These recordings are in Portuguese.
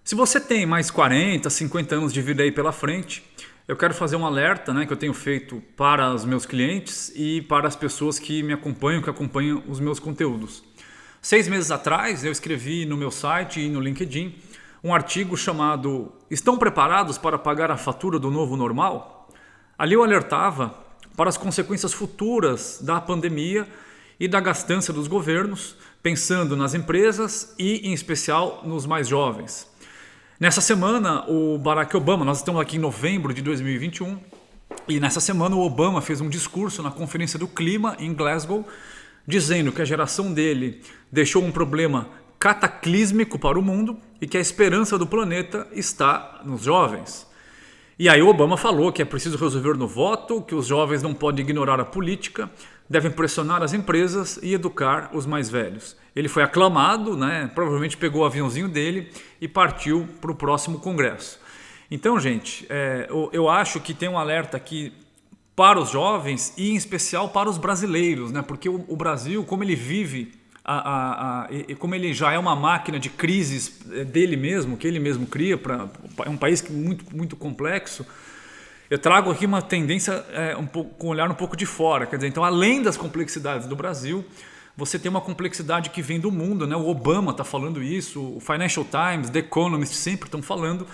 Se você tem mais 40, 50 anos de vida aí pela frente, eu quero fazer um alerta, né, que eu tenho feito para os meus clientes e para as pessoas que me acompanham, que acompanham os meus conteúdos. 6 meses atrás eu escrevi no meu site e no LinkedIn um artigo chamado "Estão preparados para pagar a fatura do novo normal?". Ali eu alertava para as consequências futuras da pandemia e da gastança dos governos, pensando nas empresas e em especial nos mais jovens. Nessa semana, o Barack Obama, nós estamos aqui em novembro de 2021, e nessa semana o Obama fez um discurso na Conferência do Clima em Glasgow, dizendo que a geração dele deixou um problema cataclísmico para o mundo e que a esperança do planeta está nos jovens. E aí o Obama falou que é preciso resolver no voto, que os jovens não podem ignorar a política, devem pressionar as empresas e educar os mais velhos. Ele foi aclamado, né? Provavelmente pegou o aviãozinho dele e partiu para o próximo congresso. Então, gente, eu acho que tem um alerta aqui para os jovens e em especial para os brasileiros, né? Porque o Brasil, como ele vive, como ele já é uma máquina de crises dele mesmo, que ele mesmo cria, é um país muito complexo. Eu trago aqui uma tendência com um olhar um pouco de fora. Quer dizer, então, além das complexidades do Brasil, você tem uma complexidade que vem do mundo, né? O Obama está falando isso, o Financial Times, The Economist sempre estão falando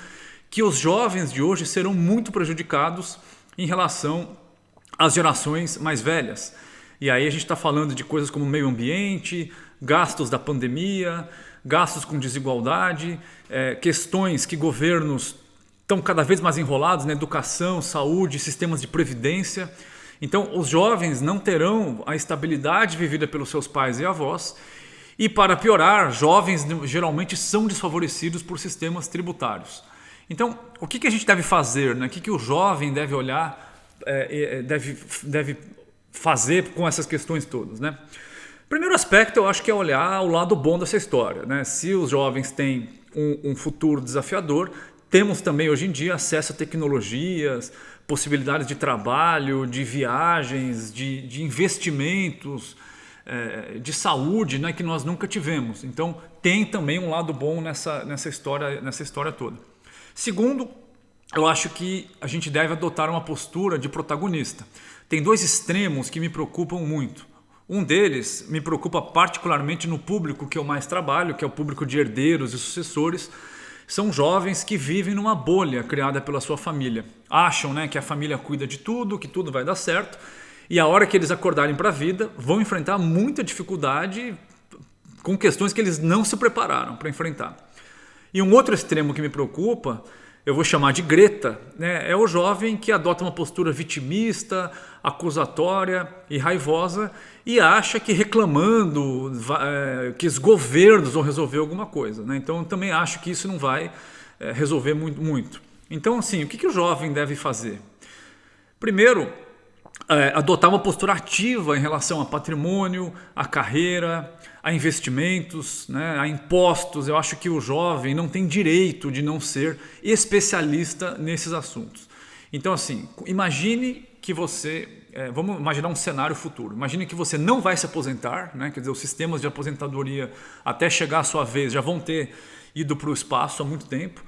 que os jovens de hoje serão muito prejudicados em relação às gerações mais velhas. E aí a gente está falando de coisas como meio ambiente, gastos da pandemia, gastos com desigualdade, questões que governos estão cada vez mais enrolados na educação, saúde, sistemas de previdência. Então, os jovens não terão a estabilidade vivida pelos seus pais e avós. E, para piorar, jovens geralmente são desfavorecidos por sistemas tributários. Então, o que a gente deve fazer, né? O que o jovem deve olhar, deve fazer com essas questões todas, né? Primeiro aspecto, eu acho que é olhar o lado bom dessa história, né? Se os jovens têm um futuro desafiador, temos também hoje em dia acesso a tecnologias, possibilidades de trabalho, de viagens, de investimentos, de saúde, né, que nós nunca tivemos. Então tem também um lado bom nessa história toda. Segundo, eu acho que a gente deve adotar uma postura de protagonista. Tem dois extremos que me preocupam muito. Um deles me preocupa particularmente no público que eu mais trabalho, que é o público de herdeiros e sucessores. São jovens que vivem numa bolha criada pela sua família. Acham, né, que a família cuida de tudo, que tudo vai dar certo. E a hora que eles acordarem para a vida, vão enfrentar muita dificuldade com questões que eles não se prepararam para enfrentar. E um outro extremo que me preocupa, eu vou chamar de Greta, né, é o jovem que adota uma postura vitimista, acusatória e raivosa e acha que reclamando que os governos vão resolver alguma coisa, né? Então eu também acho que isso não vai resolver muito. Então, assim, o que o jovem deve fazer? Primeiro, adotar uma postura ativa em relação a patrimônio, a carreira, a investimentos, né, a impostos. Eu acho que o jovem não tem direito de não ser especialista nesses assuntos. Então, assim, imagine que você... vamos imaginar um cenário futuro. Imagine que você não vai se aposentar, né? Quer dizer, os sistemas de aposentadoria, até chegar a sua vez, já vão ter ido para o espaço há muito tempo.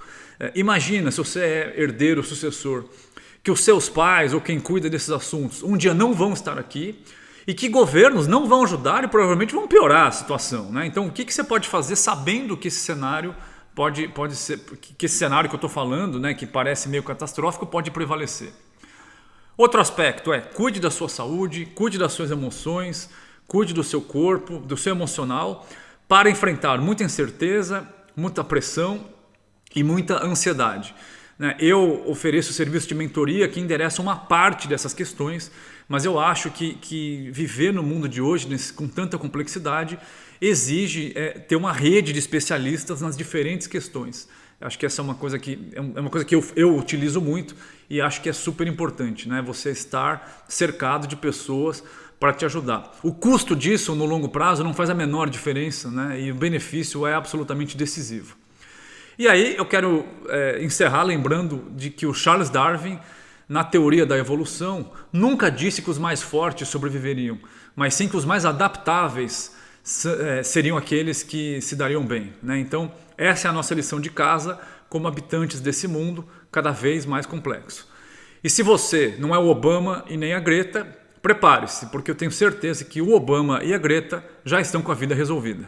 Imagina, se você é herdeiro, sucessor, que os seus pais ou quem cuida desses assuntos um dia não vão estar aqui e que governos não vão ajudar e provavelmente vão piorar a situação, né? Então, o que você pode fazer sabendo que esse cenário pode ser, que esse cenário que eu estou falando, né, que parece meio catastrófico, pode prevalecer? Outro aspecto cuide da sua saúde, cuide das suas emoções, cuide do seu corpo, do seu emocional, para enfrentar muita incerteza, muita pressão e muita ansiedade. Eu ofereço serviço de mentoria que endereça uma parte dessas questões, mas eu acho que viver no mundo de hoje, com tanta complexidade, exige ter uma rede de especialistas nas diferentes questões. Acho que essa é uma coisa que eu utilizo muito e acho que é super importante, né? Você estar cercado de pessoas para te ajudar. O custo disso no longo prazo não faz a menor diferença, né? E o benefício é absolutamente decisivo. E aí eu quero encerrar lembrando de que o Charles Darwin, na teoria da evolução, nunca disse que os mais fortes sobreviveriam, mas sim que os mais adaptáveis seriam aqueles que se dariam bem, né? Então, essa é a nossa lição de casa como habitantes desse mundo cada vez mais complexo. E se você não é o Obama e nem a Greta, prepare-se, porque eu tenho certeza que o Obama e a Greta já estão com a vida resolvida.